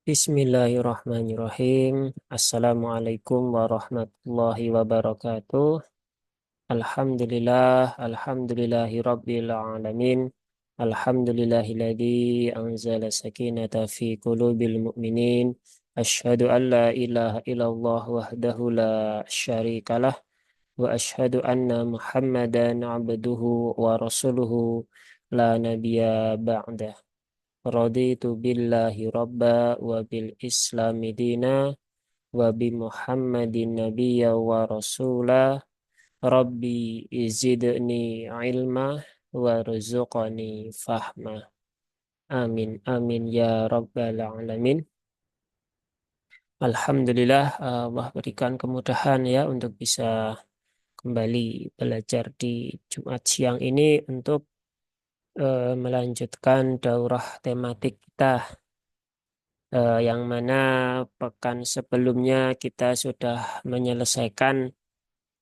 Bismillahirrahmanirrahim. Assalamualaikum warahmatullahi wabarakatuh. Alhamdulillahi rabbil alamin. Alhamdulillahilladzi anzala sakinata fi qulubil mu'minin. Asyhadu an la ilaha illallah wahdahu la syarikalah wa asyhadu anna Muhammadan abduhu wa rasuluhu la nabiyya ba'dah. Raditu billahi rabba wa bil islami dina wa bi Muhammadin nabiyya wa rasulah. Rabbi izidni ilma wa rizqani fahma. Amin amin ya rabbal alamin. Alhamdulillah, Allah berikan kemudahan ya untuk bisa kembali belajar di Jumat siang ini untuk melanjutkan daurah tematik kita, yang mana pekan sebelumnya kita sudah menyelesaikan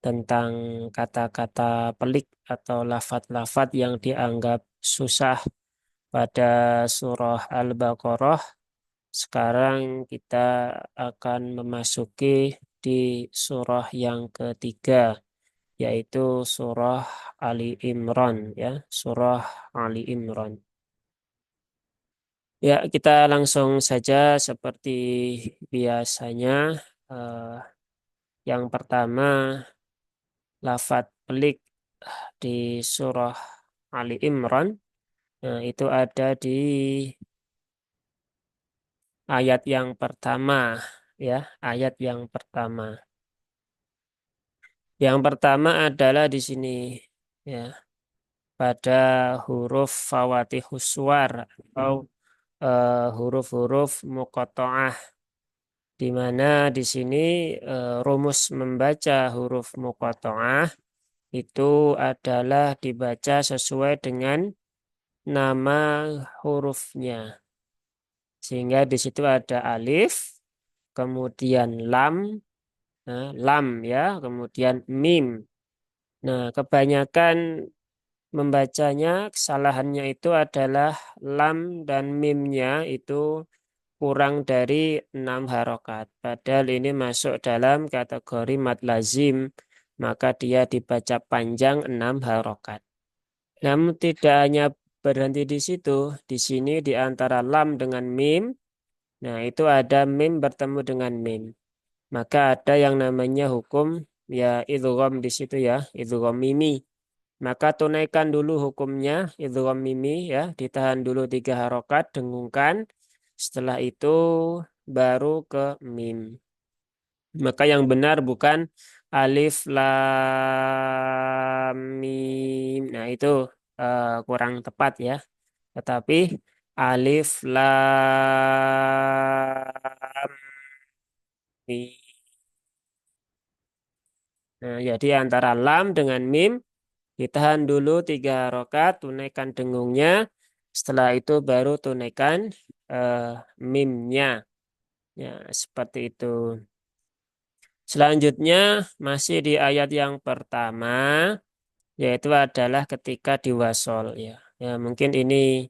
tentang kata-kata pelik atau lafat-lafat yang dianggap susah pada surah Al-Baqarah. Sekarang kita akan memasuki di surah yang ketiga, yaitu surah Ali Imran ya, surah Ali Imran. Ya, kita langsung saja seperti biasanya. Eh, yang pertama, lafat pelik di surah Ali Imran. Nah, itu ada di ayat yang pertama, ya, ayat yang pertama. Yang pertama adalah di sini, ya, pada huruf fawatihus suwar atau huruf-huruf muqatta'ah, di mana di sini rumus membaca huruf muqatta'ah itu adalah dibaca sesuai dengan nama hurufnya. Sehingga di situ ada alif, kemudian lam, lam ya, kemudian mim. Nah, kebanyakan membacanya kesalahannya itu adalah lam dan mimnya itu kurang dari 6 harokat. Padahal ini masuk dalam kategori mad lazim, maka dia dibaca panjang 6 harokat. Namun tidak hanya berhenti di situ, di sini di antara lam dengan mim, nah itu ada mim bertemu dengan mim. Maka ada yang namanya hukum ya idgham di situ ya, idgham mimi. Maka tunaikan dulu hukumnya idgham mimi ya, ditahan dulu 3 harokat, dengungkan. Setelah itu baru ke mim. Maka yang benar bukan alif lam mim. Nah, itu kurang tepat ya. Tetapi alif lam mim. Nah, jadi antara lam dengan mim ditahan dulu 3 harokat, tunaikan dengungnya. Setelah itu baru tunaikan eh, mimnya. Ya, seperti itu. Selanjutnya masih di ayat yang pertama, yaitu adalah ketika diwasol ya. Ya, mungkin ini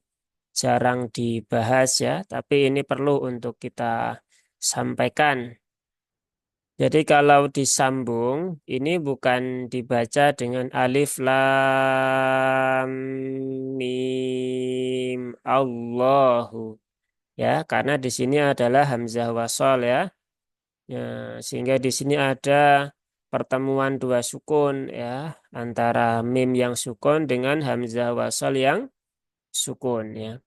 jarang dibahas ya, tapi ini perlu untuk kita sampaikan. Jadi kalau disambung, ini bukan dibaca dengan alif lam mim Allahu ya, karena di sini adalah hamzah wasol ya. Ya, sehingga di sini ada pertemuan dua sukun ya, antara mim yang sukun dengan hamzah wasol yang sukun ya.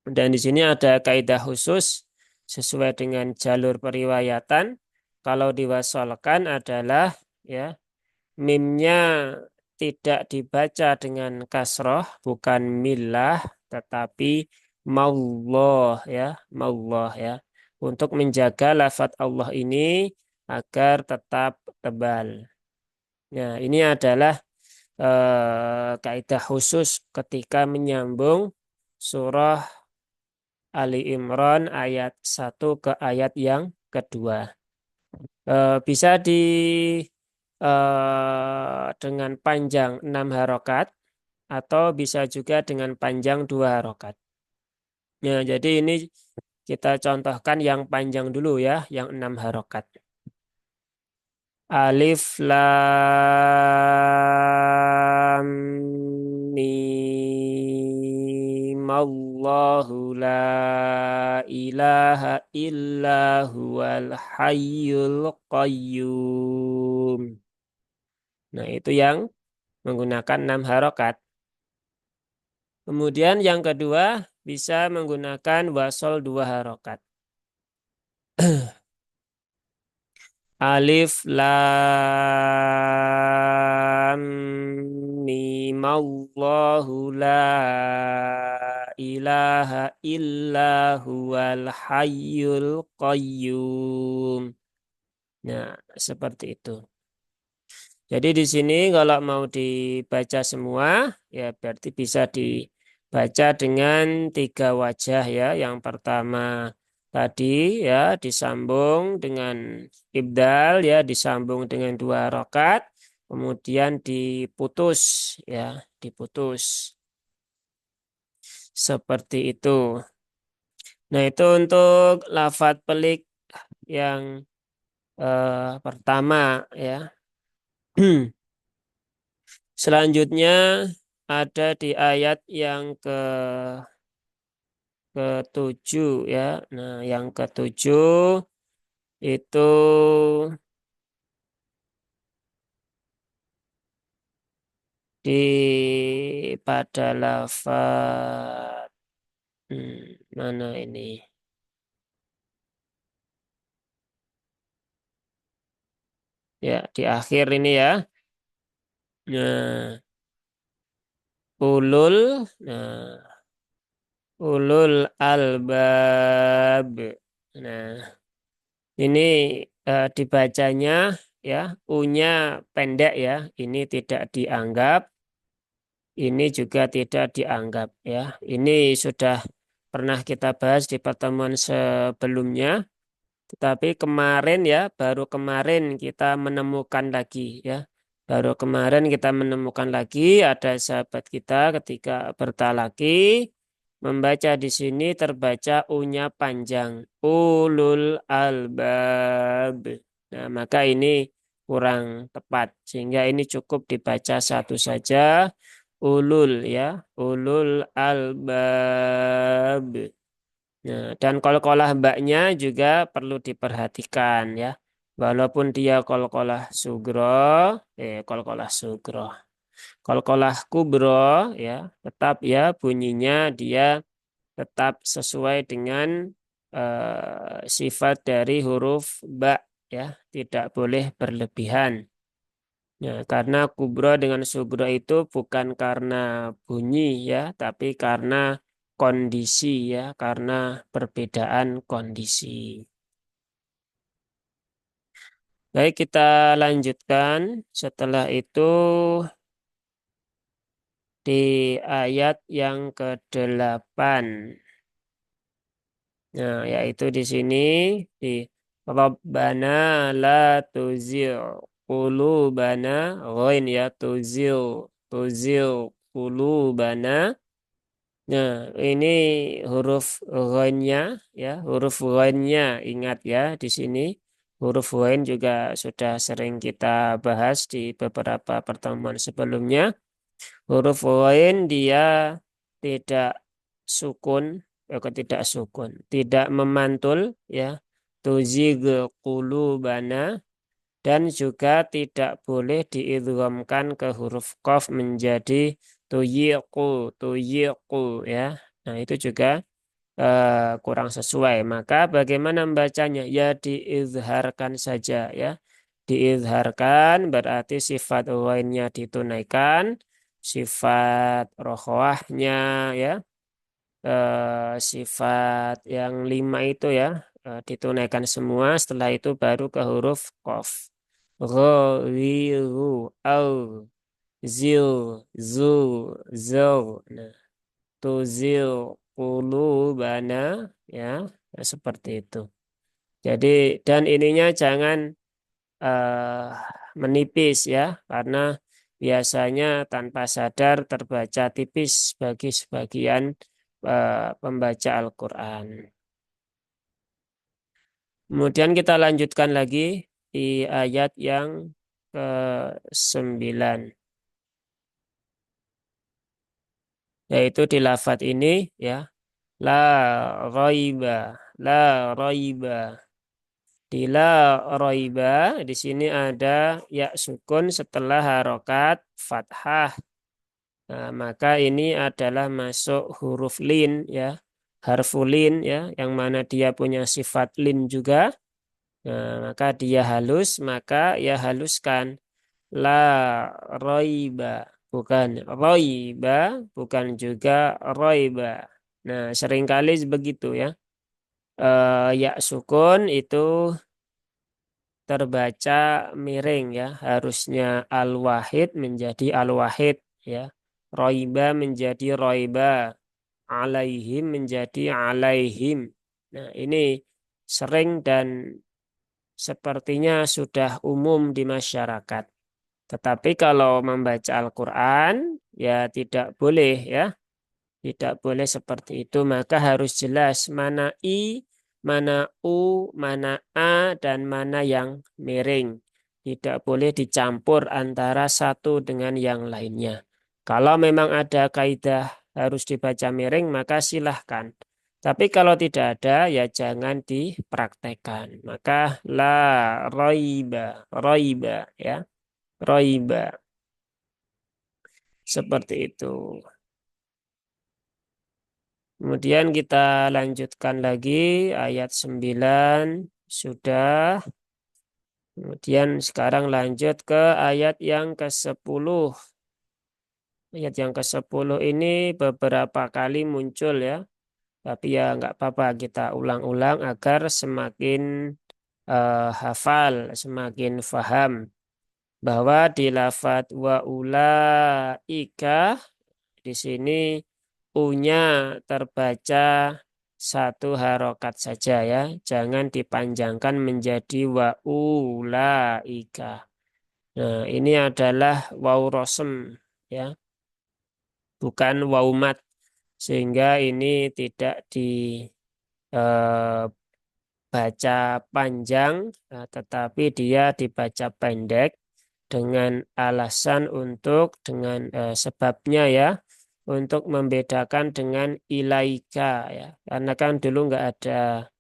Dan di sini ada kaidah khusus sesuai dengan jalur periwayatan. Kalau diwasolkan adalah ya, mimnya tidak dibaca dengan kasroh, bukan milah, tetapi maullah ya, maullah ya. Untuk menjaga lafadz Allah ini agar tetap tebal. Nah, ini adalah kaidah khusus ketika menyambung surah Ali Imran ayat 1 ke ayat yang kedua. Bisa dengan panjang 6 harokat atau bisa juga dengan panjang 2 harokat. Ya, jadi ini Kita contohkan yang panjang dulu ya, yang 6 harokat. Alif lam mim Allahu la ilaha illa huwal hayyul qayyum. Nah, itu yang menggunakan 6 harokat. Kemudian yang kedua bisa menggunakan wasol 2 harokat. Alif lam mim Allahu la ilaha illa huwal hayyul qayyum. Nah, seperti itu. Jadi di sini kalau mau dibaca semua, ya berarti bisa dibaca dengan 3 wajah ya. Yang pertama tadi ya disambung dengan ibdal ya, disambung dengan 2 rokat, kemudian diputus ya, diputus seperti itu. Nah itu untuk lafadz pelik yang pertama ya. Selanjutnya ada di ayat yang ketujuh ya. Nah, yang ketujuh itu di pada lafaz mana ini? Ya, di akhir ini ya. Nah, ulul nah, ulul albab. Nah, ini dibacanya ya, U-nya pendek ya. Ini tidak dianggap, ini juga tidak dianggap ya. Ini sudah pernah kita bahas di pertemuan sebelumnya, tetapi kemarin ya, baru kemarin kita menemukan lagi ya. Baru kemarin kita menemukan lagi ada sahabat kita ketika bertalaki membaca di sini terbaca U-nya panjang. Ulul albab. Nah, maka ini kurang tepat. Sehingga ini cukup dibaca satu saja. Ulul ya. Ulul albab. Nah, dan qalqalah mbaknya juga perlu diperhatikan ya. Walaupun dia qalqalah sugro. Qalqalah kubro ya, tetap ya bunyinya dia tetap sesuai dengan sifat dari huruf ba ya, tidak boleh berlebihan. Ya, karena kubro dengan sugro itu bukan karena bunyi ya, tapi karena kondisi ya, karena perbedaan kondisi. Baik, kita lanjutkan. Setelah itu di ayat yang ke-8. Nah, yaitu di sini di Rabbana la tuzigh qulubana ghain ya tuzigh qulubana. Nah, ini huruf ghainnya ya, huruf ghainnya ingat ya di sini. Huruf ghain juga sudah sering kita bahas di beberapa pertemuan sebelumnya. Huruf ghain dia tidak sukun, tidak sukun, tidak memantul ya. Tuzigh qulubana dan juga tidak boleh diidghamkan ke huruf qaf menjadi tuyiqu ya. Nah, itu juga kurang sesuai. Maka bagaimana membacanya? Ya diizharkan saja ya. Diizharkan berarti sifat wainnya ditunaikan, sifat rokhwahnya ya, sifat yang 5 itu ya ditunaikan semua. Setelah itu baru ke huruf qaf. Ghairu au zil zu zau. Nah, tuzil qulubana ya, nah, seperti itu. Jadi dan ininya jangan eh, menipis ya, karena biasanya tanpa sadar terbaca tipis bagi sebagian pembaca Al-Quran. Kemudian kita lanjutkan lagi di ayat yang ke-9. Yaitu di lafadz ini ya. La roiba. La roiba. Di la roiba di sini ada ya sukun setelah harokat fathah. Nah, maka ini adalah masuk huruf lin ya. Harfulin ya, yang mana dia punya sifat lin juga. Nah, maka dia halus, maka ya haluskan. La roiba, bukan roiba, bukan juga roiba. Nah, seringkali begitu ya. Ya sukun itu terbaca miring ya. Harusnya al-wahid menjadi al-wahid ya. Roiba menjadi roiba. Alaihim menjadi alaihim. Nah, ini sering dan sepertinya sudah umum di masyarakat. Tetapi kalau membaca Al-Quran, ya tidak boleh ya. Tidak boleh seperti itu. Maka harus jelas mana I, mana U, mana A, dan mana yang miring. Tidak boleh dicampur antara satu dengan yang lainnya. Kalau memang ada kaidah harus dibaca miring, maka silahkan. Tapi kalau tidak ada, ya jangan dipraktekkan. Maka la roiba, roiba ya, roiba. Seperti itu. Kemudian kita lanjutkan lagi ayat 9 sudah. Kemudian sekarang lanjut ke ayat yang ke-10. Ayat yang ke-10 ini beberapa kali muncul ya. Tapi ya nggak apa-apa kita ulang-ulang agar semakin hafal, semakin faham. Bahwa di lafadz wa ulaika di sini U-nya terbaca satu harokat saja ya. Jangan dipanjangkan menjadi wa ulaika. Nah, ini adalah waw rosem ya, bukan waw mat. Sehingga ini tidak dibaca panjang, tetapi dia dibaca pendek dengan alasan untuk dengan sebabnya ya untuk membedakan dengan ilaika ya karena kan dulu nggak ada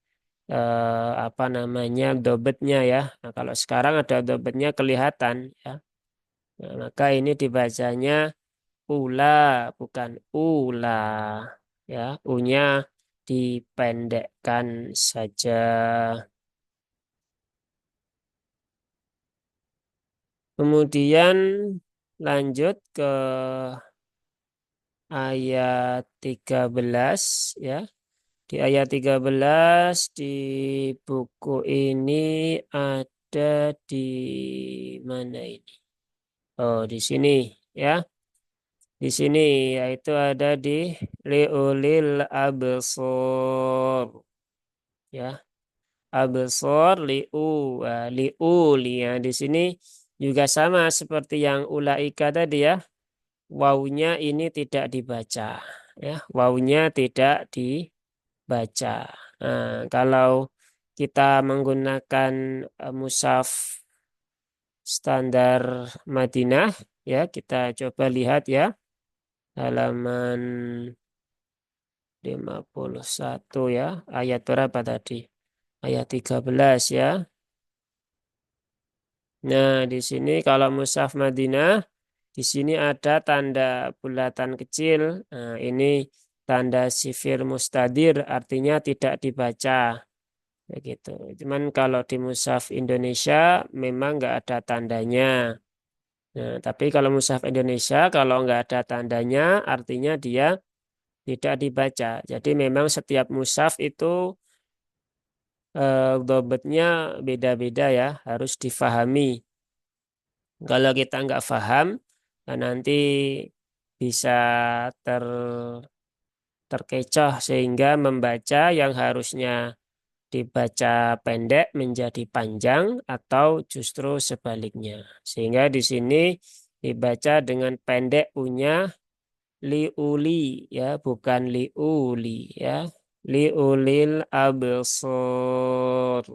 apa namanya dobetnya ya. Nah, kalau sekarang ada dobetnya kelihatan ya. Nah, maka ini dibacanya ula bukan ula ya, u-nya dipendekkan saja. Kemudian lanjut ke ayat 13 ya. Di ayat 13 di buku ini ada di mana ini? Oh, di sini ya. Di sini yaitu ada di liulil absor ya. Absor liu liuli ya. Di sini juga sama seperti yang ulaika tadi ya. Wawunya ini tidak dibaca ya. Wawunya tidak dibaca. Nah, kalau kita menggunakan mushaf standar Madinah ya, kita coba lihat ya halaman 51 ya, ayat berapa tadi? Ayat 13 ya. Nah, di sini kalau mushaf Madinah, di sini ada tanda bulatan kecil. Nah, ini tanda sifir mustadir artinya tidak dibaca. Begitu. Cuman kalau di mushaf Indonesia memang nggak ada tandanya. Nah, tapi kalau mushaf Indonesia kalau nggak ada tandanya artinya dia tidak dibaca. Jadi memang setiap mushaf itu dobetnya beda-beda ya, harus difahami. Kalau kita nggak paham, nah nanti bisa ter terkecoh sehingga membaca yang harusnya dibaca pendek menjadi panjang atau justru sebaliknya. Sehingga di sini dibaca dengan pendek unya liuli ya, bukan liuli ya. Liulil absor.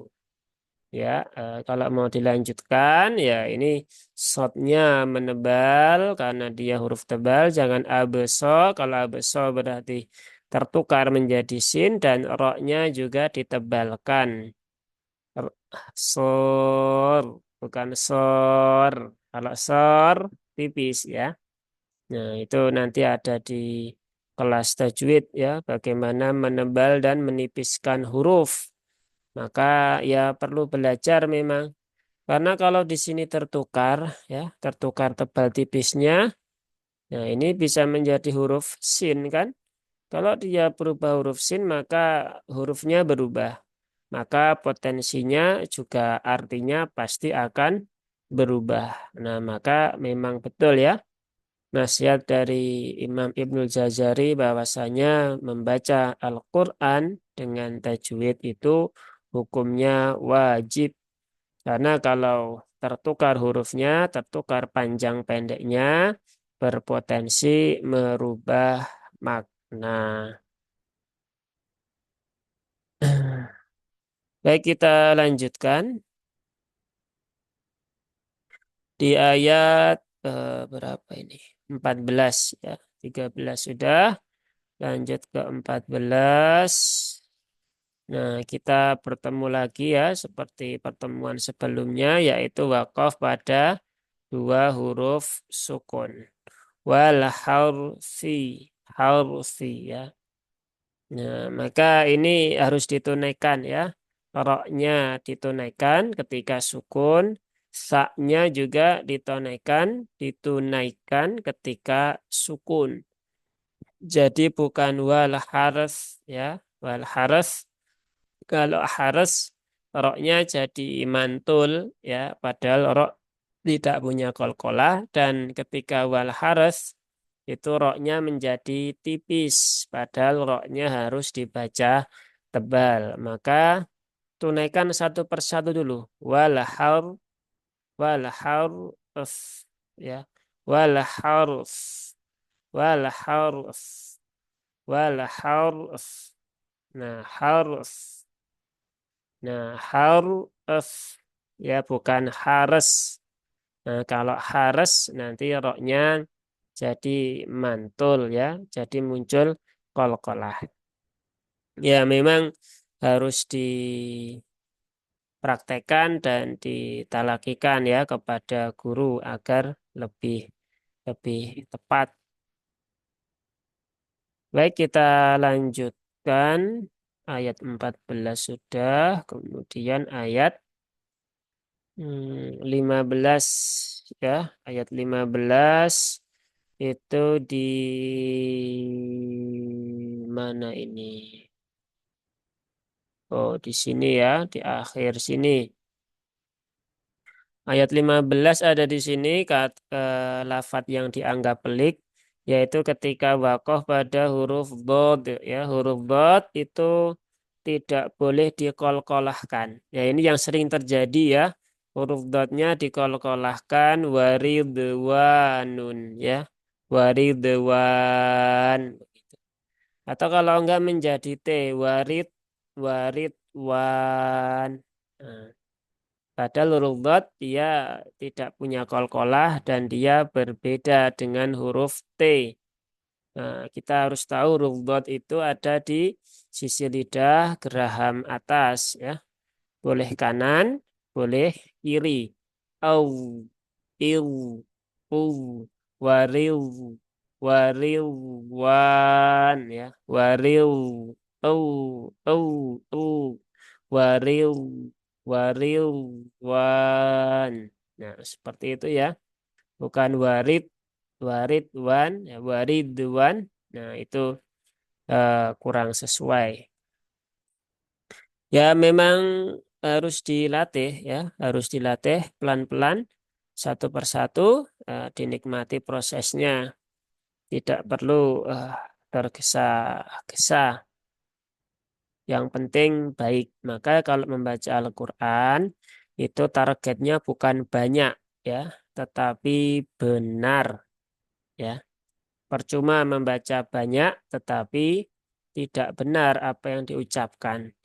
Ya, kalau mau dilanjutkan, ya ini shotnya menebal karena dia huruf tebal. Jangan abeso. Kalau abeso berarti tertukar menjadi sin dan roknya juga ditebalkan. R- Sor, bukan sor. Kalau sor tipis ya. Nah, itu nanti ada di kelas tajwid ya, bagaimana menebal dan menipiskan huruf. Maka ya perlu belajar memang. Karena kalau di sini tertukar ya, tertukar tebal tipisnya, nah ini bisa menjadi huruf sin kan? Kalau dia berubah huruf sin, maka hurufnya berubah. Maka potensinya juga artinya pasti akan berubah. Nah, maka memang betul ya. Nasihat dari Imam Ibnul Jazari bahwasanya membaca Al-Quran dengan tajwid itu hukumnya wajib. Karena kalau tertukar hurufnya, tertukar panjang pendeknya, berpotensi merubah makna. Baik, kita lanjutkan di ayat berapa ini? 14 ya. 13 sudah, lanjut ke 14. Nah, kita bertemu lagi ya seperti pertemuan sebelumnya yaitu wakaf pada dua huruf sukun. Wal harfi, harfi ya. Nah, maka ini harus ditunaikan ya. Roknya ditunaikan ketika sukun, saknya juga ditunaikan ketika sukun. Jadi bukan wal harf ya, wal harf. Kalau harus roknya jadi mantul ya, padahal rok tidak punya kolkolah dan ketika wal harus itu roknya menjadi tipis, padahal roknya harus dibaca tebal. Maka tunaikan satu persatu dulu. Wal har, wal harf ya, wal harf, wal harf, wal harf. Nah, harf. Nah, harus ya bukan harus. Nah, kalau harus nanti roknya jadi mantul ya, jadi muncul kolkolah. Ya, memang harus dipraktekkan dan ditalakikan ya kepada guru agar lebih lebih tepat. Baik, kita lanjutkan ayat 14 sudah, kemudian ayat 15 ya, ayat 15 itu di mana ini? Oh, di sini ya, di akhir sini. Ayat 15 ada di sini lafat yang dianggap pelik yaitu ketika wakoh pada huruf bod ya, huruf bod itu tidak boleh dikolkolahkan. Ya, ini yang sering terjadi ya. Huruf dotnya dikolkolahkan waridwanun ya. Waridwan. Atau kalau enggak menjadi T, waridwan. Nah, padahal huruf dot dia tidak punya kolkolah dan dia berbeda dengan huruf T. Nah, kita harus tahu huruf dot itu ada di sisi lidah geraham atas ya. Boleh kanan, boleh kiri. Au, il, u, waril, waril, wan ya. Waril, au, au, u, waril, waril, wan. Nah, seperti itu ya. Bukan warid, warid, wan, ya, warid, wan. Nah, itu kurang sesuai. Ya memang harus dilatih ya, harus dilatih pelan-pelan satu persatu, dinikmati prosesnya, tidak perlu tergesa-gesa. Yang penting baik. Maka kalau membaca Al-Quran itu targetnya bukan banyak ya, tetapi benar ya. Percuma membaca banyak tetapi tidak benar apa yang diucapkan.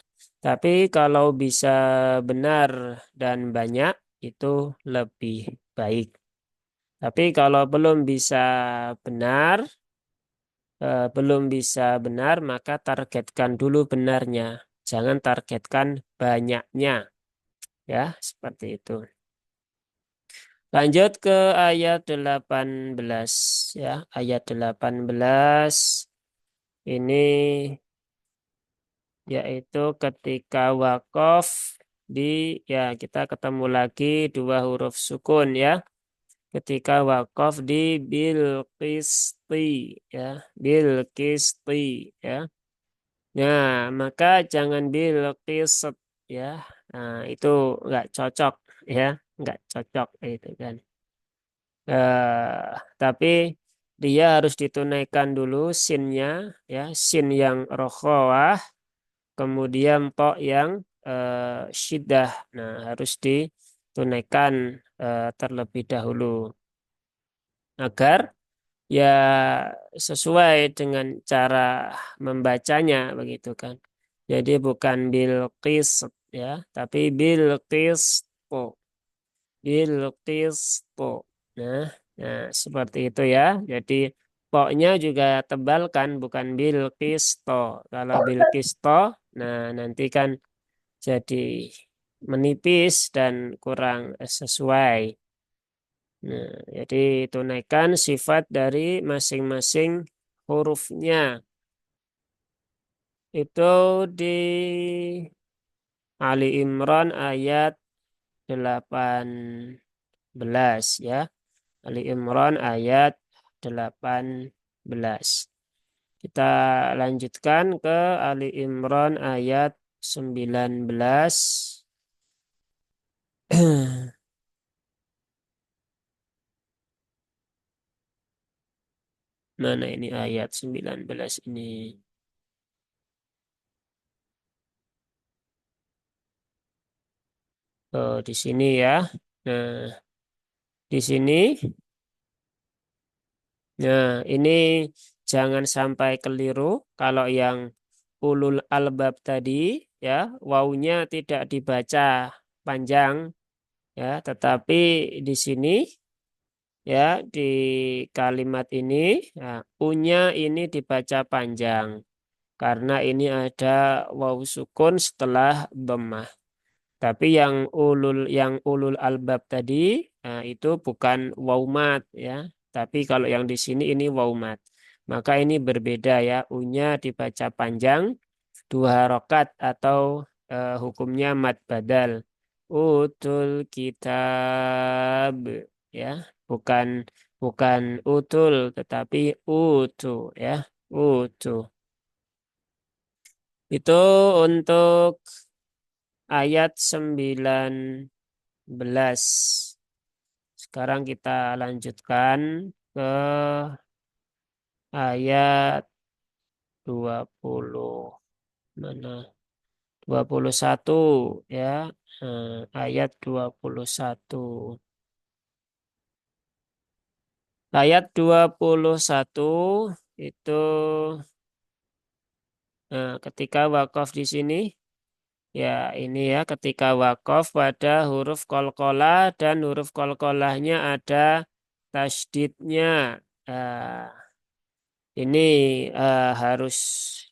Tapi kalau bisa benar dan banyak itu lebih baik. Tapi kalau belum bisa benar, maka targetkan dulu benarnya. Jangan targetkan banyaknya, ya, seperti itu. Lanjut ke ayat 18 ya. Ayat 18 ini yaitu ketika wakof di ya kita ketemu lagi dua huruf sukun ya. Ketika wakof di bil qisti ya, bil qisti ya. Nah, maka jangan bil qisat ya. Nah, itu nggak cocok ya, nggak cocok itu kan. Tapi dia harus ditunaikan dulu sinnya ya, sin yang rokhawah, kemudian to yang syiddah. Nah, harus ditunaikan terlebih dahulu agar ya sesuai dengan cara membacanya begitu kan. Jadi bukan bilqis ya, tapi bilqisto, bilqisto. Nah, nah seperti itu ya. Jadi poknya juga tebalkan bukan bilqisto. Kalau bilqisto, nah nanti kan jadi menipis dan kurang sesuai. Nah, jadi tunaikan sifat dari masing-masing hurufnya. Itu di Ali Imran ayat 18 ya. Ali Imran ayat 18. Kita lanjutkan ke Ali Imran ayat 19. Mana ini ayat 19 ini? Oh, di sini ya. Nah, di sini. Nah, ini jangan sampai keliru kalau yang ulul albab tadi ya, wawunya tidak dibaca panjang ya, tetapi di sini ya di kalimat ini ya, unya ini dibaca panjang karena ini ada wawu sukun setelah dhammah. Tapi yang ulul albab tadi itu bukan waumat ya. Tapi kalau yang di sini ini waumat. Maka ini berbeda ya. Unya dibaca panjang 2 harokat atau hukumnya mad badal. Utul kitab ya. Bukan bukan utul tetapi utu ya. Utu. Itu untuk ayat 19. Sekarang kita lanjutkan ke ayat 20 mana? 21 ya. Ayat 21. Ayat 21 itu ketika wakaf di sini ya ini ya ketika wakaf pada huruf qalqalah dan huruf qalqalahnya ada tasdidnya. Nah, ini harus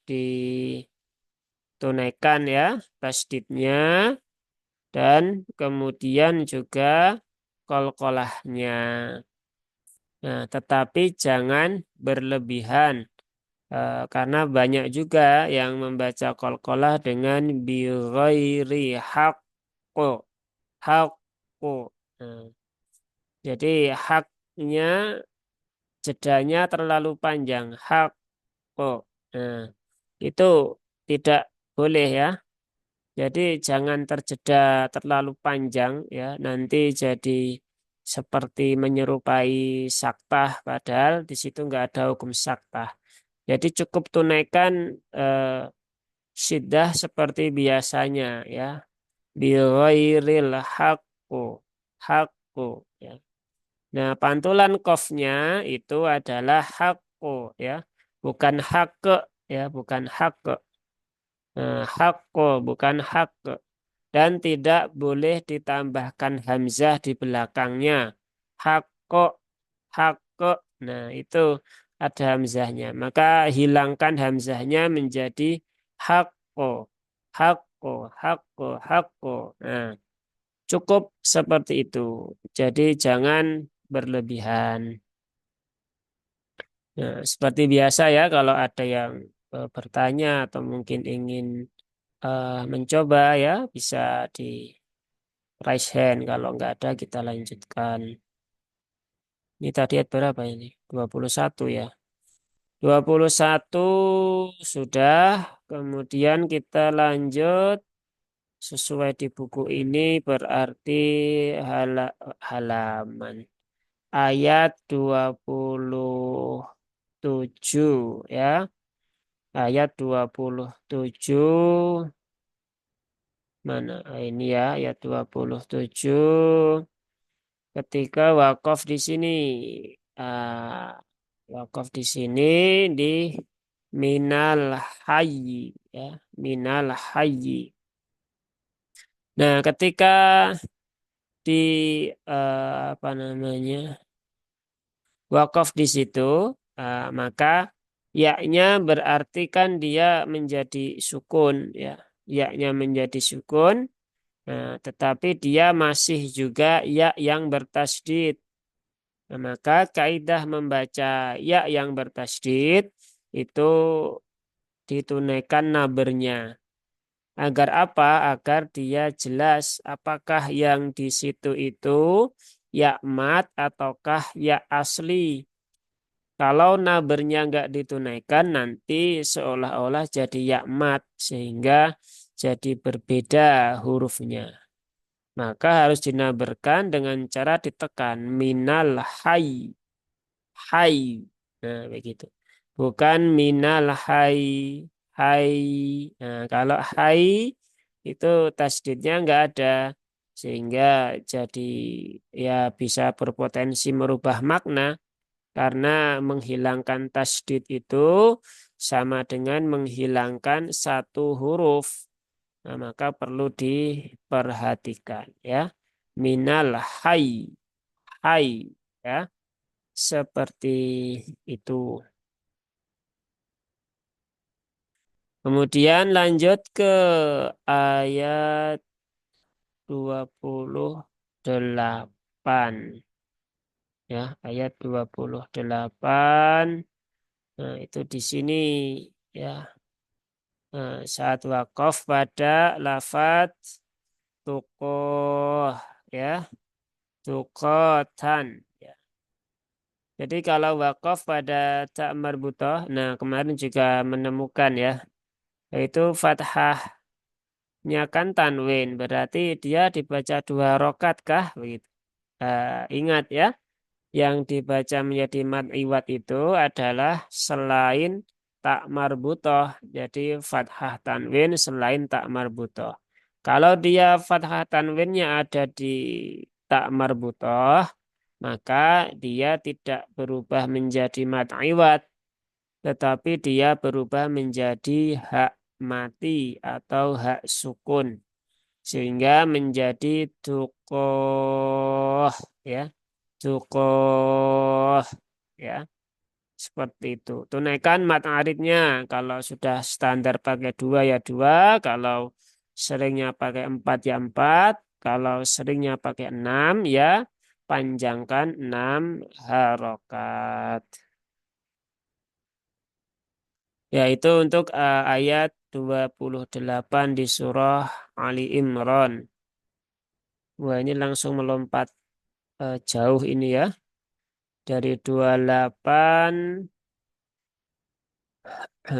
ditunaikan ya tasdidnya dan kemudian juga qalqalahnya. Nah, tetapi jangan berlebihan karena banyak juga yang membaca qalqalah dengan bi ghairi haqqo. Haqqo. Nah, jadi haknya jedanya terlalu panjang. Haqqo. Nah, itu tidak boleh ya. Jadi jangan terjeda terlalu panjang ya. Nanti jadi seperti menyerupai saktah padahal di situ nggak ada hukum saktah. Jadi cukup tunaikan syiddah seperti biasanya ya. Bighairil haqqu. Haqqu ya. Nah, pantulan kofnya itu adalah haqqu ya. Bukan haqqe ya, bukan haqqe. Hakko bukan hak. Dan tidak boleh ditambahkan hamzah di belakangnya. Hakko, hakko. Nah, itu ada hamzahnya. Maka hilangkan hamzahnya menjadi hakko, hakko, hakko, hakko. Nah, cukup seperti itu. Jadi jangan berlebihan. Nah, seperti biasa ya kalau ada yang bertanya atau mungkin ingin mencoba ya bisa di raise hand. Kalau nggak ada kita lanjutkan. Ini tadi ayat berapa ini? 21 ya. 21 sudah. Kemudian kita lanjut sesuai di buku ini berarti halaman. Ayat 27 ya. Ayat 27 mana? Ini ya ayat 27 ketika wakaf di sini. Ah, wakaf di sini di minal hayyi ya, minal hayyi. Nah, ketika di apa namanya? Wakaf di situ, maka yaknya berarti kan dia menjadi sukun ya. Yaknya menjadi sukun, tetapi dia masih juga ya yang bertasdid. Nah, maka kaidah membaca ya yang bertasdid itu ditunaikan nabernya. Agar apa? Agar dia jelas apakah yang di situ itu ya mat ataukah ya asli. Kalau nabernya nggak ditunaikan nanti seolah-olah jadi ya mat sehingga jadi berbeda hurufnya. Maka harus dinaberkan dengan cara ditekan minal hayy. Hai. Nah, begitu. Bukan minal hai. Hai. Nah, kalau hai itu tasdidnya nggak ada. Sehingga jadi ya bisa berpotensi merubah makna. Karena menghilangkan tasdid itu sama dengan menghilangkan satu huruf. Nah, maka perlu diperhatikan ya. Minal hai. Hai. Ya. Seperti itu. Kemudian lanjut ke ayat 28. Ya, ayat 28. Nah, itu di sini ya. Nah, saat wakaf pada lafat tukoh ya, tukotan. Ya. Jadi kalau wakaf pada tak marbutoh, nah kemarin juga menemukan ya, yaitu fathahnya kan tanwin, berarti dia dibaca 2 rokat kah? Begitu. Ingat ya, yang dibaca menjadi mad iwad itu adalah selain tak marbutoh, jadi fathah tanwin selain tak marbutoh. Kalau dia fathah tanwinnya ada di tak marbutoh, maka dia tidak berubah menjadi mad iwad, tetapi dia berubah menjadi hak mati atau hak sukun sehingga menjadi tukoh ya, tukoh ya, seperti itu. Tunaikan mat aridnya kalau sudah standar pakai 2 ya 2, kalau seringnya pakai 4 ya 4, kalau seringnya pakai 6 ya panjangkan 6 harokat. Ya, itu untuk ayat 28 di surah Ali Imran. Wah, ini langsung melompat jauh ini ya. Dari 28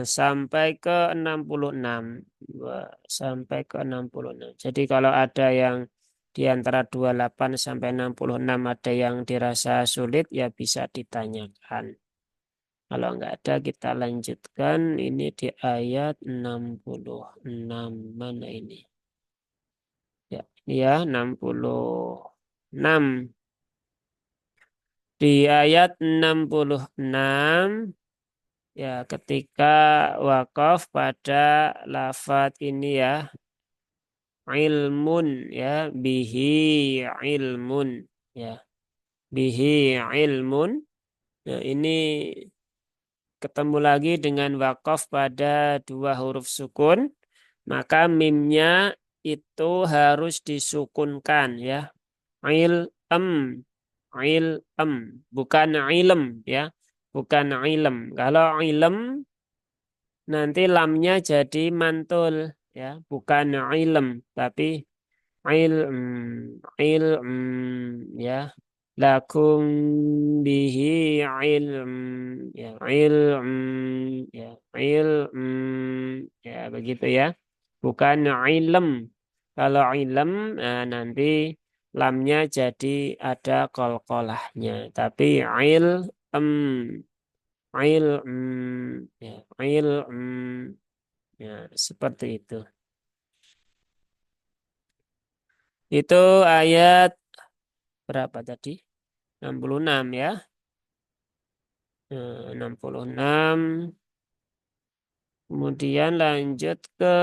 sampai ke 66. Wah, sampai ke 66. Jadi kalau ada yang di antara 28 sampai 66 ada yang dirasa sulit ya bisa ditanyakan. Kalau nggak ada kita lanjutkan ini di ayat 66. Mana ini? Ya, ini ya 66. Di ayat 66 Ya, ketika wakaf pada lafadz ini ya, ilmun ya, bihi ilmun ya, bihi ilmun. Nah, ini ketemu lagi dengan wakaf pada dua huruf sukun, maka mimnya itu harus disukunkan ya. Ilm, ilm, bukan ilm ya, bukan ilm. Kalau ilm nanti lamnya jadi mantul ya, bukan ilm tapi ilm, ilm ya. Lakum bihi ilm ya, ilm ya, ilm ya, begitu ya, bukan ilm. Kalau ilm nanti lamnya jadi ada kolkolahnya, tapi ilm, ilm ya, ilm ya, seperti itu. Itu ayat berapa tadi? 66 ya. 66. Kemudian lanjut ke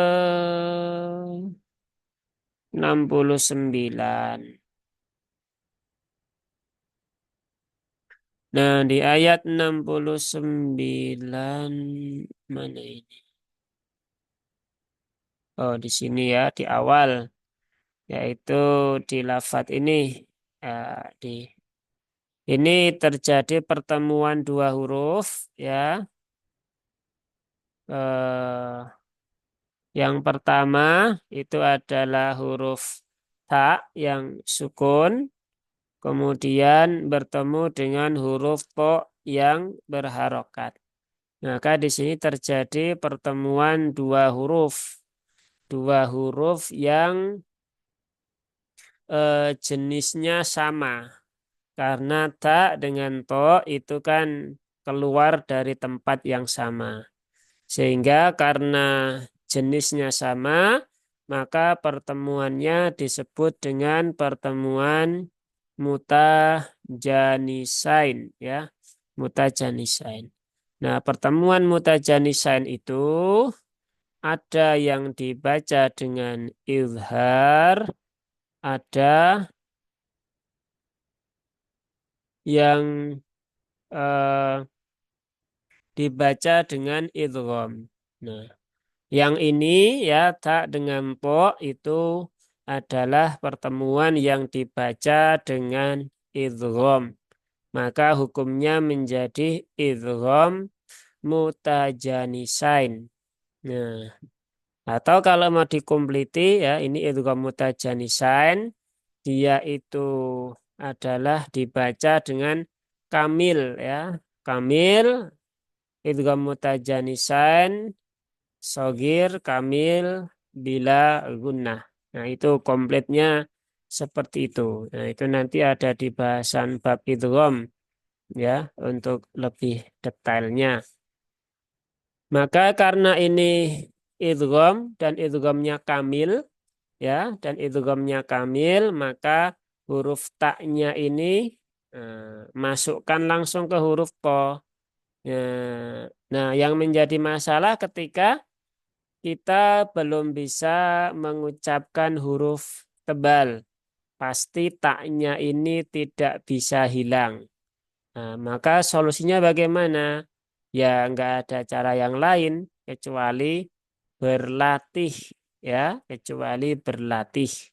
69. Nah, di ayat 69 mana ini? Oh, di sini ya, di awal, yaitu di lafadz ini. Di ini terjadi pertemuan dua huruf ya. Eh, yang pertama itu adalah huruf ta yang sukun, kemudian bertemu dengan huruf to yang berharokat. Maka di sini terjadi pertemuan dua huruf yang jenisnya sama. Karena ta dengan to itu kan keluar dari tempat yang sama. Sehingga karena jenisnya sama, maka pertemuannya disebut dengan pertemuan mutajanisain ya, mutajanisain. Nah, pertemuan mutajanisain itu ada yang dibaca dengan izhar, ada yang eh, dibaca dengan idgham. Nah, yang ini ya tak dengan po itu adalah pertemuan yang dibaca dengan idgham. Maka hukumnya menjadi idgham mutajanisain. Nah, atau kalau mau dikompliti ya ini idgham mutajanisain, dia itu adalah dibaca dengan kamil ya. Kamil idgham mutajanisain sogir kamil bila gunnah. Nah, itu komplitnya seperti itu. Nah, itu nanti ada di bahasan bab idgham ya untuk lebih detailnya. Maka karena ini idgham dan idghamnya kamil ya, dan idghamnya kamil, maka huruf taknya ini masukkan langsung ke huruf to. Nah, yang menjadi masalah ketika kita belum bisa mengucapkan huruf tebal. Pasti taknya ini tidak bisa hilang. Nah, maka solusinya bagaimana? Ya, nggak ada cara yang lain kecuali berlatih, ya, kecuali berlatih.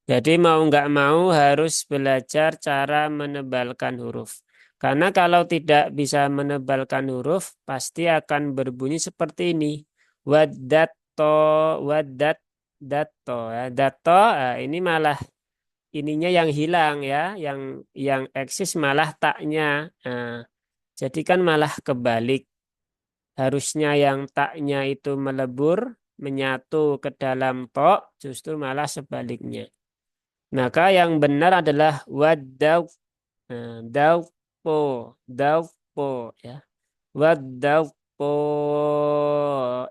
Jadi mau nggak mau harus belajar cara menebalkan huruf. Karena kalau tidak bisa menebalkan huruf, pasti akan berbunyi seperti ini. Wadato, wadat, dato. Ya. Dato, ini malah ininya yang hilang ya, yang eksis malah taknya. Nah, jadi kan malah kebalik. Harusnya yang taknya itu melebur, menyatu ke dalam to, justru malah sebaliknya. Maka yang benar adalah wadau, daupo, daupo ya. Wadaupo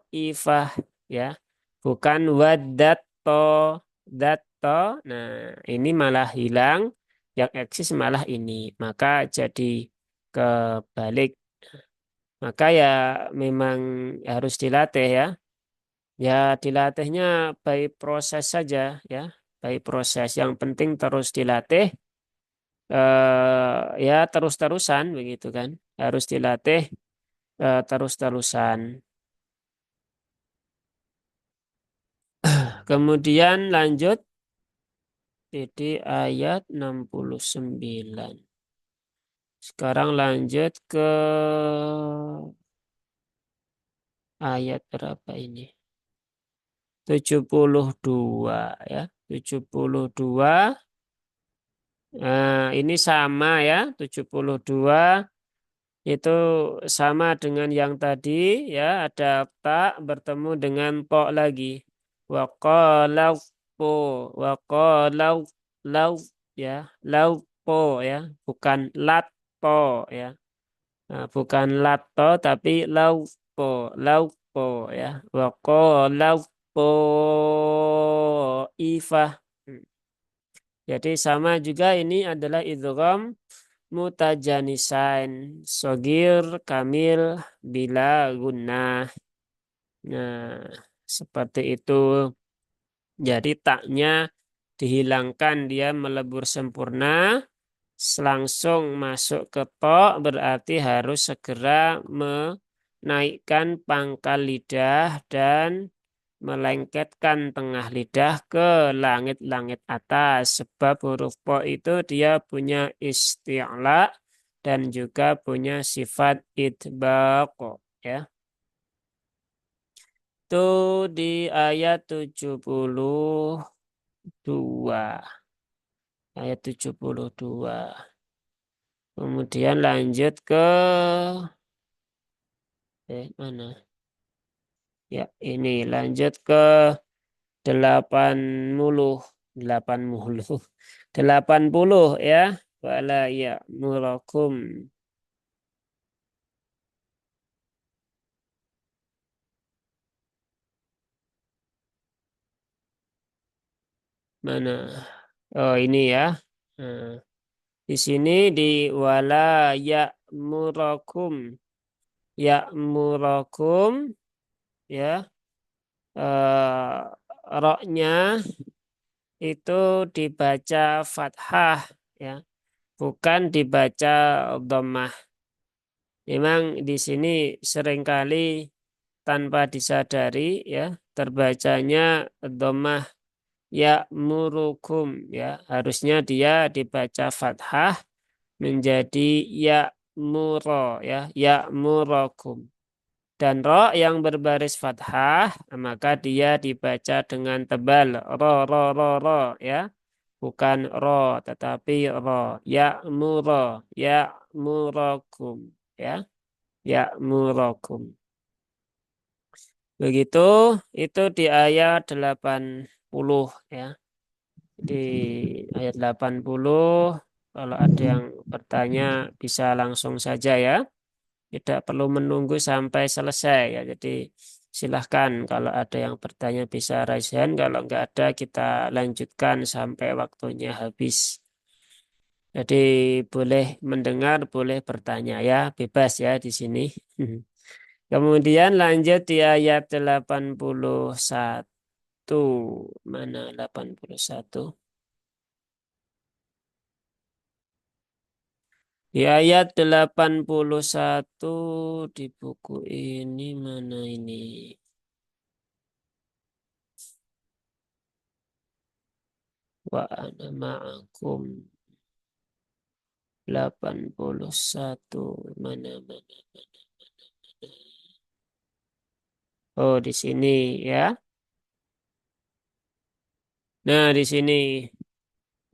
ifah ya. Bukan wadato, dato. Nah, ini malah hilang, yang eksis malah ini. Maka jadi kebalik. Maka ya memang harus dilatih ya. Ya dilatihnya by proses saja ya, by proses. Yang penting terus dilatih, ya terus-terusan begitu kan. Harus dilatih terus-terusan. Kemudian lanjut di ayat 69. Sekarang lanjut ke ayat berapa ini? 72 ya. 72. Nah, ini sama ya. 72 itu sama dengan yang tadi ya. Ada tak bertemu dengan po lagi. Waqalau po. Waqalau lau ya. Lau po ya. Bukan lat po ya. Nah, bukan lato tapi laupo, laupo ya. Wako laupo ifah. Jadi sama juga ini adalah idgham mutajanisain sogir kamil bila gunnah. Nah, seperti itu. Jadi taknya dihilangkan dia melebur sempurna langsung masuk ke to berarti harus segera menaikkan pangkal lidah dan melengketkan tengah lidah ke langit-langit atas. Sebab huruf po itu dia punya isti'la dan juga punya sifat itbaq ya. Itu di ayat 72. Ayat 72. Kemudian lanjut ke mana? Ya, ini lanjut ke 80. 80. 80 ya. Wala ya murakum. Mana? Oh, ini ya. Nah, di sini di wala ya murakum. Ya murakum ya. Roknya itu dibaca fathah ya, bukan dibaca dhammah. Memang di sini seringkali tanpa disadari ya terbacanya dhammah ya murukum ya, harusnya dia dibaca fathah menjadi ya muro ya murokum. Dan ro yang berbaris fathah maka dia dibaca dengan tebal ro ya, bukan ro tetapi ro ya muro ya murokum ya ya murokum. Begitu itu di ayat 80 ya. Di ayat 80 kalau ada yang bertanya bisa langsung saja ya. Tidak perlu menunggu sampai selesai ya. Jadi silahkan kalau ada yang bertanya bisa raise hand. Kalau nggak ada kita lanjutkan sampai waktunya habis. Jadi boleh mendengar, boleh bertanya ya. Bebas ya di sini. Kemudian lanjut di ayat 81. Mana 81? Di ayat 81 di buku ini mana ini? Wa ana ma'akum 81 mana mana. Oh, di sini ya. Nah, di sini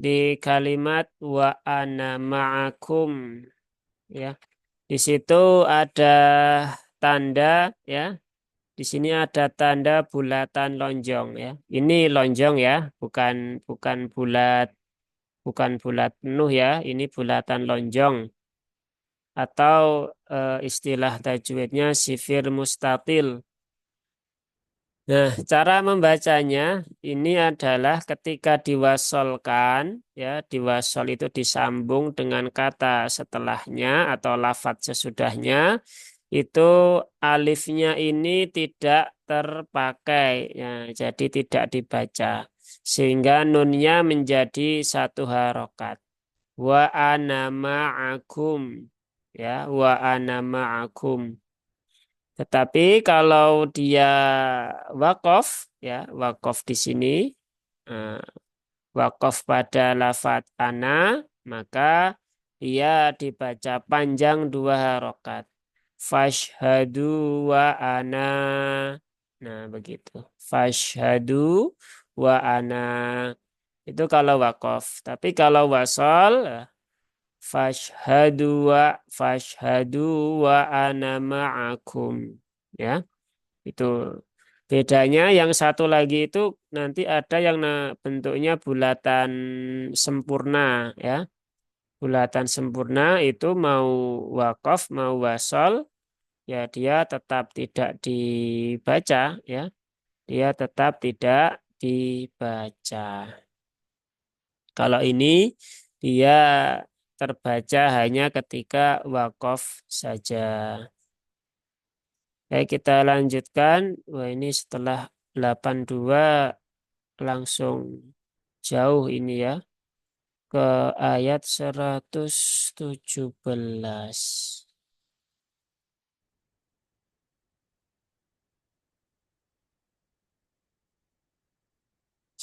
di kalimat wa ana ma'akum ya. Di situ ada tanda ya. Di sini ada tanda bulatan lonjong ya. Ini lonjong ya, bukan bukan bulat, bukan bulat penuh ya. Ini bulatan lonjong atau istilah tajwidnya sifir mustatil. Nah, cara membacanya ini adalah ketika diwasolkan, ya, diwasol itu disambung dengan kata setelahnya atau lafadz sesudahnya, itu alifnya ini tidak terpakai, ya, jadi tidak dibaca. Sehingga nunnya menjadi satu harokat. Wa ana ma'akum. Ya, wa ana ma'akum. Tetapi kalau dia wakof, ya, wakof di sini, eh, wakof pada lafat ana, maka dia dibaca panjang dua harokat. Fashhadu wa ana. Nah, begitu. Fashhadu wa ana. Itu kalau wakof. Tapi kalau wasol, fashhadu wa ana ma'akum. Ya, itu bedanya. Yang satu lagi itu nanti ada yang bentuknya bulatan sempurna, ya. Bulatan sempurna itu mau wakof mau wasol, ya dia tetap tidak dibaca, ya. Dia tetap tidak dibaca. Kalau ini dia terbaca hanya ketika wakof saja. Baik, kita lanjutkan. Wah, ini setelah 82 langsung jauh ini ya. Ke ayat 117.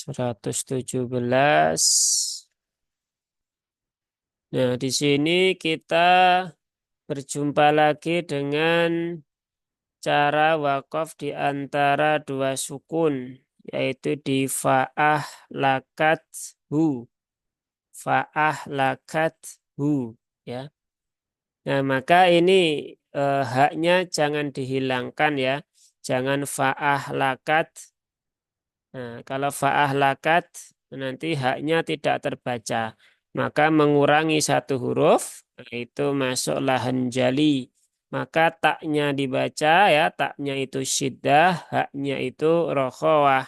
117. Nah, di sini kita berjumpa lagi dengan cara wakaf di antara dua sukun, yaitu di fa'ah lakat hu. Fa'ah lakat hu. Ya. Nah, maka ini haknya jangan dihilangkan, ya. Jangan fa'ah lakat. Nah, kalau fa'ah lakat nanti haknya tidak terbaca. Maka mengurangi satu huruf, itu masuklah hanjali. Maka taknya dibaca, ya, taknya itu syiddah, haknya itu rokhawah.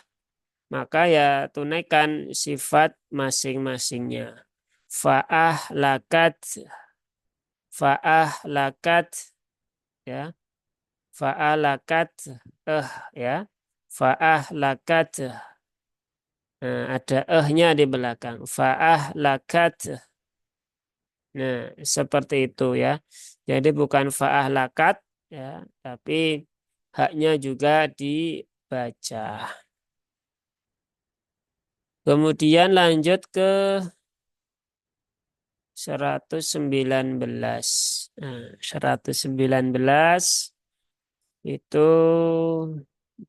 Maka ya tunaikan sifat masing-masingnya. Fa'ah lakat, fa'ah lakat, ya, fa'ah lakat, ya, fa'ah lakat. Nah, ada ehnya di belakang. Fa'ah lakat. Nah, seperti itu ya. Jadi bukan fa'ah lakat, ya, tapi haknya juga dibaca. Kemudian lanjut ke 119. Nah, 119 itu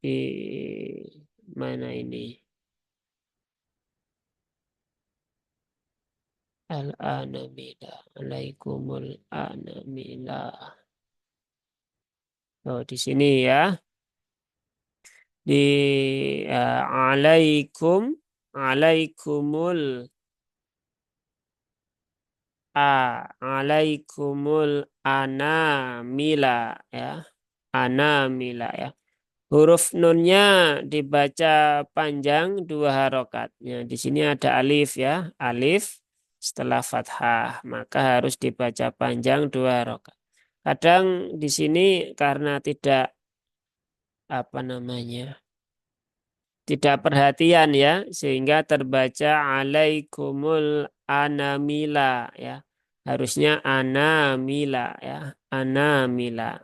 di mana ini? Al-anamila. Alaikumul anamila. Oh, di sini ya. Di alaikum, alaikumul alaikumul anamila, ya. Anamila, ya. Huruf nunnya dibaca panjang dua harokatnya. Di sini ada alif, ya. Alif setelah fathah. Maka harus dibaca panjang dua harokat. Kadang di sini karena tidak apa namanya, tidak perhatian, ya, sehingga terbaca alaikumul anamila, ya. Harusnya anamila, ya. Anamila.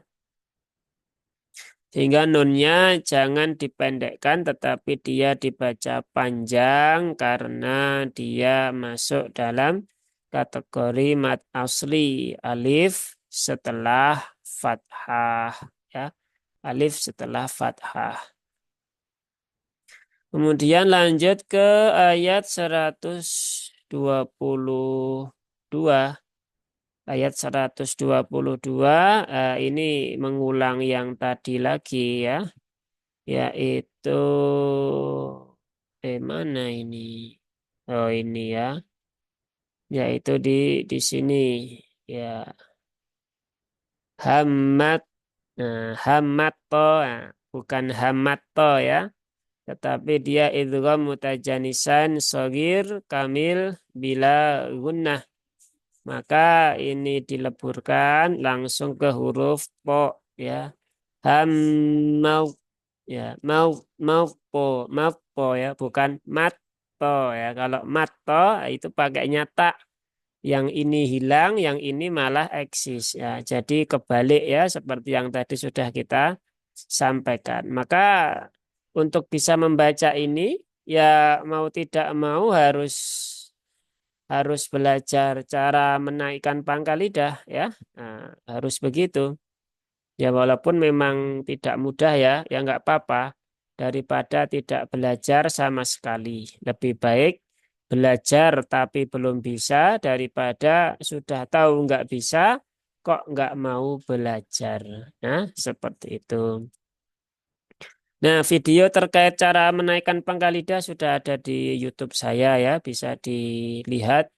Sehingga nunnya jangan dipendekkan tetapi dia dibaca panjang karena dia masuk dalam kategori mad asli, alif setelah fathah, ya. Alif setelah fathah. Kemudian lanjut ke ayat 122. Ayat 122 ini mengulang yang tadi lagi, ya. Yaitu mana ini? Oh, ini ya. Yaitu di sini, ya. Hammat. Nah, hammat to, nah, bukan hammat to, ya. Tetapi dia idgham mutajanisan shagir kamil bila gunnah. Maka ini dileburkan langsung ke huruf po. ya. Ham mau ya mau mau ya bukan matto ya. Kalau matto itu pakainya tak, yang ini hilang, yang ini malah eksis ya. Jadi kebalik ya, seperti yang tadi sudah kita sampaikan. Maka untuk bisa membaca ini ya, mau tidak mau harus harus belajar cara menaikkan pangkal lidah ya. Nah, harus begitu. Ya walaupun memang tidak mudah ya, ya nggak apa-apa. Daripada tidak belajar sama sekali. Lebih baik belajar tapi belum bisa daripada sudah tahu nggak bisa kok nggak mau belajar. Nah, seperti itu. Nah, video terkait cara menaikkan pangkal lidah sudah ada di YouTube saya ya, bisa dilihat.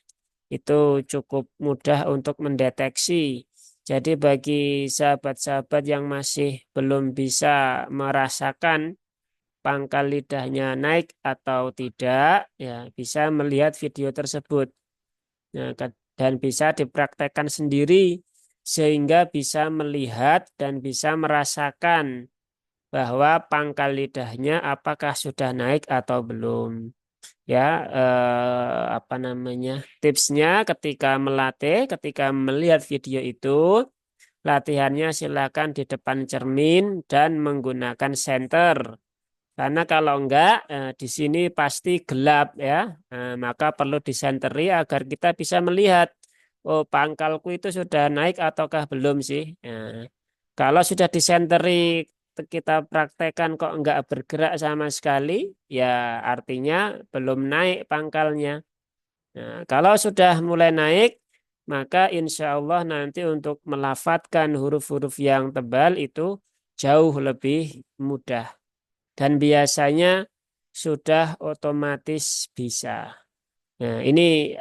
Itu cukup mudah untuk mendeteksi. Jadi bagi sahabat-sahabat yang masih belum bisa merasakan pangkal lidahnya naik atau tidak, ya bisa melihat video tersebut. Nah, dan bisa dipraktekkan sendiri sehingga bisa melihat dan bisa merasakan bahwa pangkal lidahnya apakah sudah naik atau belum. Ya, apa namanya, tipsnya ketika melatih, ketika melihat video itu, latihannya silakan di depan cermin dan menggunakan senter. Karena kalau enggak, di sini pasti gelap ya. Maka perlu disenteri agar kita bisa melihat, oh pangkalku itu sudah naik ataukah belum sih. Kalau sudah disenteri, kita praktekkan kok enggak bergerak sama sekali, ya artinya belum naik pangkalnya. Nah, kalau sudah mulai naik, maka insya Allah nanti untuk melafatkan huruf-huruf yang tebal itu jauh lebih mudah. Dan biasanya sudah otomatis bisa. Nah, ini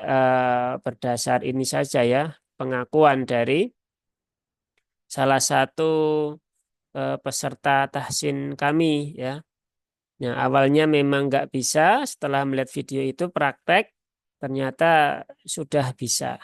berdasar ini saja ya, pengakuan dari salah satu peserta tahsin kami ya. Nah, awalnya memang nggak bisa, setelah melihat video itu praktek, ternyata sudah bisa.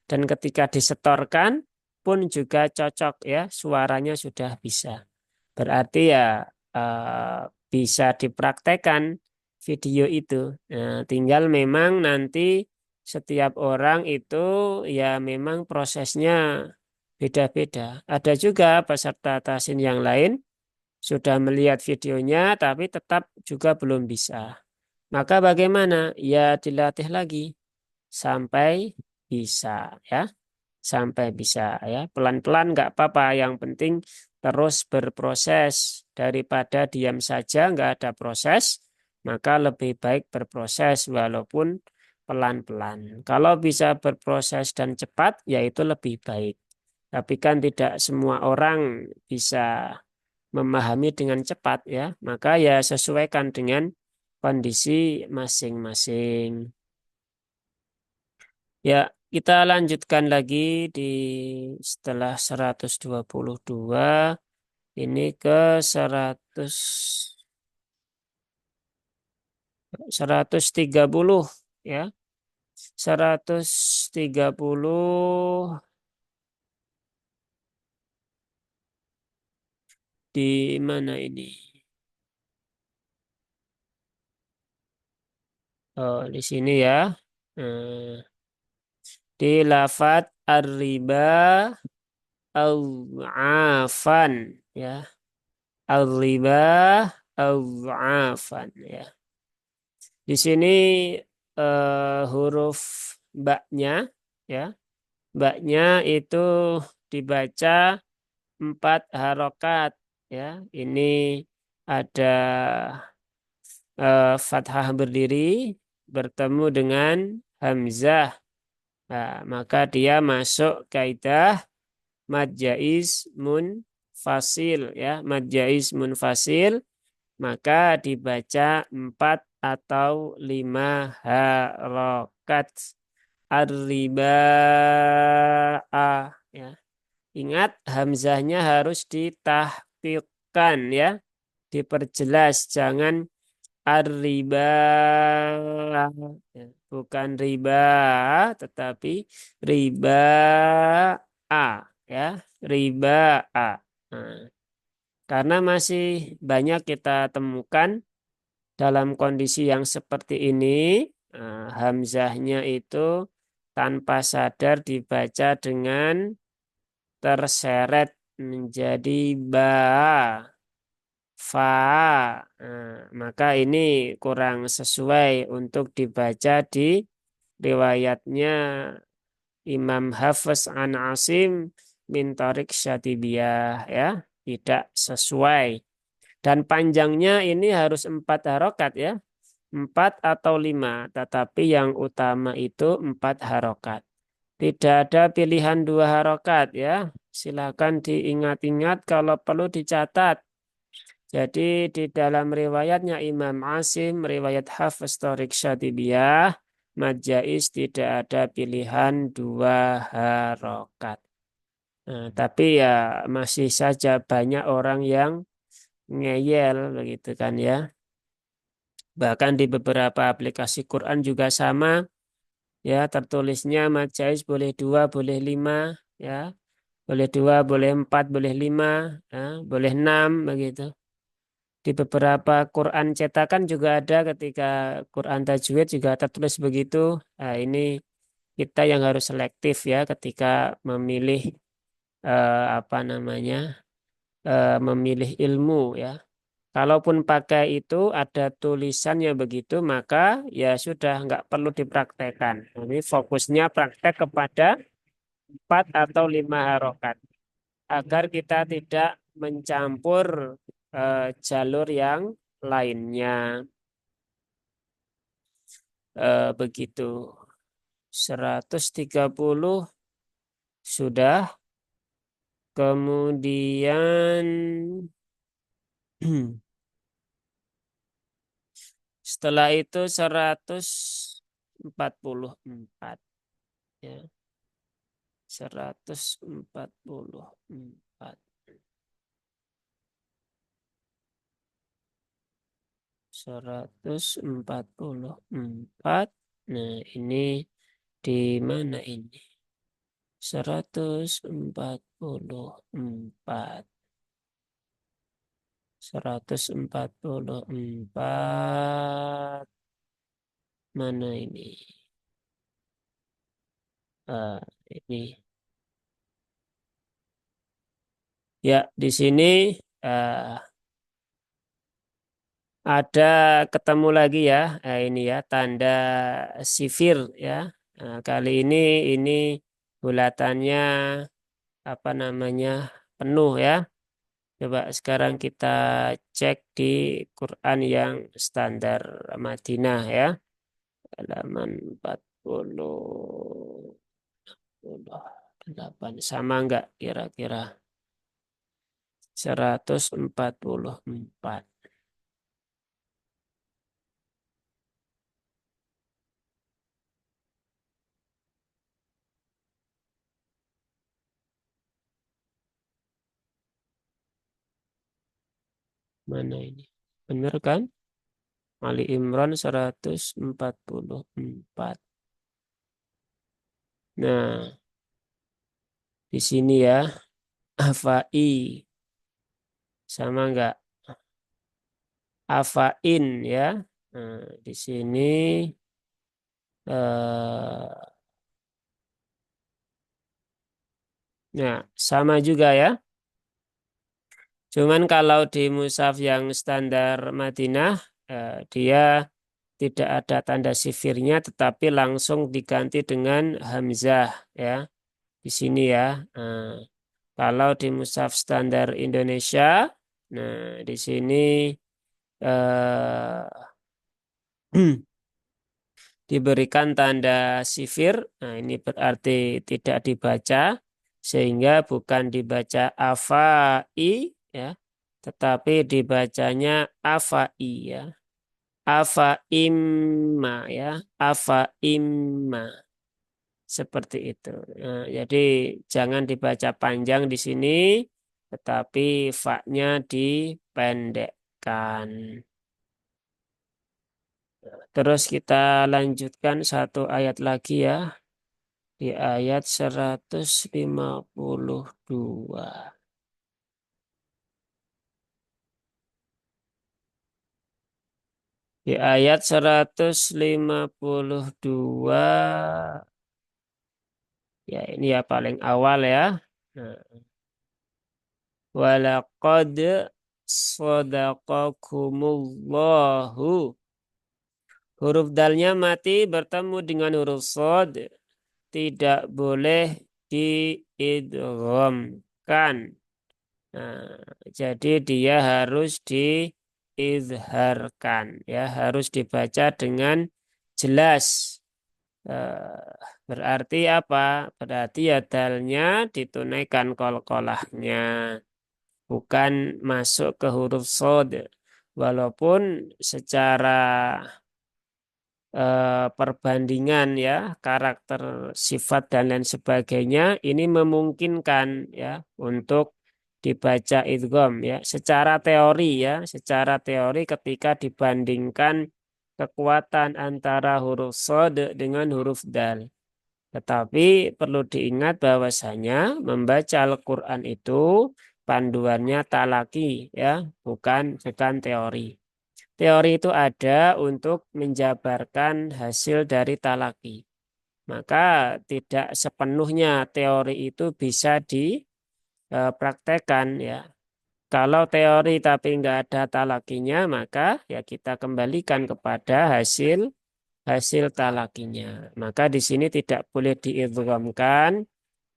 Dan ketika disetorkan pun juga cocok ya, suaranya sudah bisa. Berarti ya eh, bisa dipraktekkan video itu. Nah, tinggal memang nanti setiap orang itu ya memang prosesnya beda-beda. Ada juga peserta tasin yang lain sudah melihat videonya tapi tetap juga belum bisa. Maka bagaimana? Ya dilatih lagi sampai bisa ya, sampai bisa ya, pelan-pelan nggak apa-apa, yang penting terus berproses daripada diam saja nggak ada proses. Maka lebih baik berproses walaupun pelan-pelan. Kalau bisa berproses dan cepat ya itu lebih baik, tapi kan tidak semua orang bisa memahami dengan cepat ya, maka ya sesuaikan dengan kondisi masing-masing. Ya, kita lanjutkan lagi di setelah 122 ini ke 100 130 ya. 130 di mana ini? Oh, di sini ya. Hmm, di lafat ar-riba au-afan ya. Al-riba au-afan ya. Di sini huruf baknya ya. Baknya itu dibaca 4 harokat ya. Ini ada fathah berdiri bertemu dengan hamzah. Nah, maka dia masuk kaidah mad jaiz munfasil ya. Mad jaiz munfasil maka dibaca 4 atau 5 harokat. Ar-riba ya. Ingat hamzahnya harus ditahqiqkan ya, diperjelas, jangan ar-riba ya. Bukan riba tetapi riba a ya, riba a. Nah, karena masih banyak kita temukan dalam kondisi yang seperti ini, hamzahnya itu tanpa sadar dibaca dengan terseret menjadi ba, fa. Maka ini kurang sesuai untuk dibaca di riwayatnya Imam Hafiz an Asim min Tariq Syatibiyah, ya, tidak sesuai. Dan panjangnya ini harus 4 harokat, ya, 4 atau 5, tetapi yang utama itu 4 harokat. Tidak ada pilihan 2 harokat, ya. Silakan diingat-ingat, kalau perlu dicatat. Jadi di dalam riwayatnya Imam Asim, riwayat Hafiz Tariq Syatibiyah, Mad Jaiz tidak ada pilihan 2 harokat. Nah, tapi ya masih saja banyak orang yang ngeyel begitu kan, ya. Bahkan di beberapa aplikasi Quran juga sama, ya, tertulisnya Mad Jaiz boleh 2, boleh 5, ya. Boleh 2, boleh 4, boleh 5, ya, boleh 6 begitu. Di beberapa Quran cetakan juga ada, ketika Quran tajwid juga tertulis begitu. Nah, ini kita yang harus selektif, ya, ketika memilih apa namanya, memilih ilmu, ya. Kalaupun pakai itu ada tulisannya begitu, maka ya sudah nggak perlu dipraktekkan. Ini fokusnya praktek kepada 4 atau 5 harokat agar kita tidak mencampur jalur yang lainnya. Begitu. 130 sudah. Kemudian setelah itu 144, ya. 144. 144. Nah, ini di mana ini? 144. 144. Mana ini? Ah, ini. Ya, di sini ah, ada ketemu lagi, ya. Ini, ya, tanda sifir, ya. Kali ini bulatannya apa namanya, penuh, ya. Coba sekarang kita cek di Quran yang standar Madinah, ya. Halaman 48. Sama enggak kira-kira? 144. Mana ini? Benar kan? Ali Imran 144. Nah, di sini, ya, Afai. Sama enggak? Afain, ya. Nah, di sini eh, nah, sama juga, ya. Cuman kalau di mushaf yang standar Madinah, dia tidak ada tanda sifirnya, tetapi langsung diganti dengan hamzah, ya, di sini, ya. Kalau di mushaf standar Indonesia, nah, di sini eh, diberikan tanda sifir. Nah, ini berarti tidak dibaca, sehingga bukan dibaca afai, ya, tetapi dibacanya afai, ya. Afa imma, ya. Afa imma. Seperti itu. Nah, jadi jangan dibaca panjang di sini, tetapi fa-nya dipendekkan. Terus kita lanjutkan satu ayat lagi, ya. Di ayat 152. Di ayat 152, ya ini ya paling awal ya. Nah, walaqad sadaqakumullahu. Huruf dalnya mati bertemu dengan huruf sod. Tidak boleh diidghamkan. Nah, jadi dia harus diizharkan, ya harus dibaca dengan jelas. Eh, Berarti apa? Berarti ya dalnya ditunaikan qalqalahnya, bukan masuk ke huruf sod. Walaupun secara perbandingan ya karakter sifat dan lain sebagainya ini memungkinkan ya untuk dibaca idgham ya secara teori ketika dibandingkan kekuatan antara huruf shad dengan huruf dal, tetapi perlu diingat bahwasanya membaca Al-Qur'an itu panduannya talaki ya, bukan teori. Teori itu ada untuk menjabarkan hasil dari talaki. Maka tidak sepenuhnya teori itu bisa dipraktekkan ya. Kalau teori tapi nggak ada talakinya, maka ya kita kembalikan kepada hasil hasil talakinya. Maka di sini tidak boleh diidghamkan,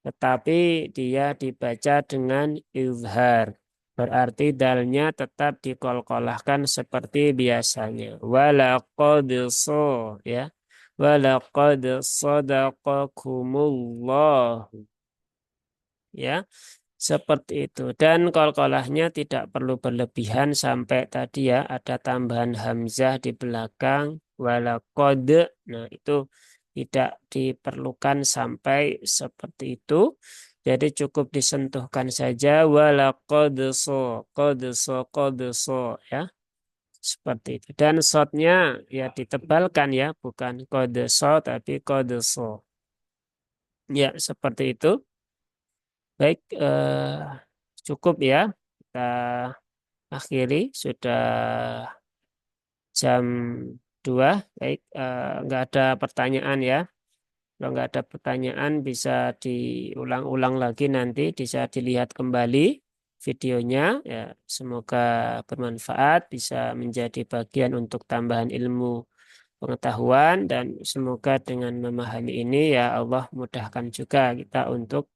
tetapi dia dibaca dengan izhar. Berarti dalnya tetap dikolkolahkan seperti biasanya. Walaqad ya. Walaqad sadaqakumullah. Ya, seperti itu. Dan kolkolahnya tidak perlu berlebihan sampai tadi ya ada tambahan hamzah di belakang walaqad. Nah, itu tidak diperlukan sampai seperti itu. Jadi cukup disentuhkan saja walaqad qad so ya. Seperti itu. Dan shotnya ya ditebalkan ya, bukan kode so tapi kode so. Ya, seperti itu. Baik, cukup ya. Kita akhiri sudah jam 2. Baik, nggak ada pertanyaan ya. Kalau nggak ada pertanyaan bisa diulang-ulang lagi nanti, bisa dilihat kembali videonya. Ya, semoga bermanfaat, bisa menjadi bagian untuk tambahan ilmu pengetahuan dan semoga dengan memahami ini ya Allah mudahkan juga kita untuk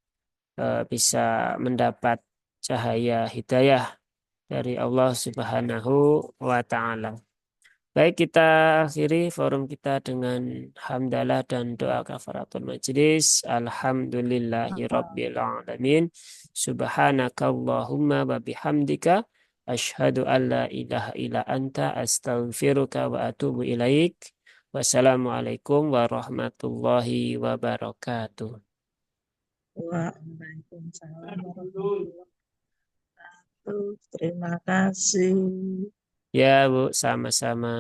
bisa mendapat cahaya hidayah dari Allah Subhanahu wa taala. Baik, kita akhiri forum kita dengan hamdalah dan doa kafaratul majlis. Alhamdulillahirabbil alamin. Subhanakallahumma wa bihamdika asyhadu an la ilaha illa anta astaghfiruka wa atubu ilaik. Wassalamualaikum warahmatullahi wabarakatuh. Waalaikumsalam warahmatullahi wabarakatuh. Terima kasih. Ya, Bu, sama-sama.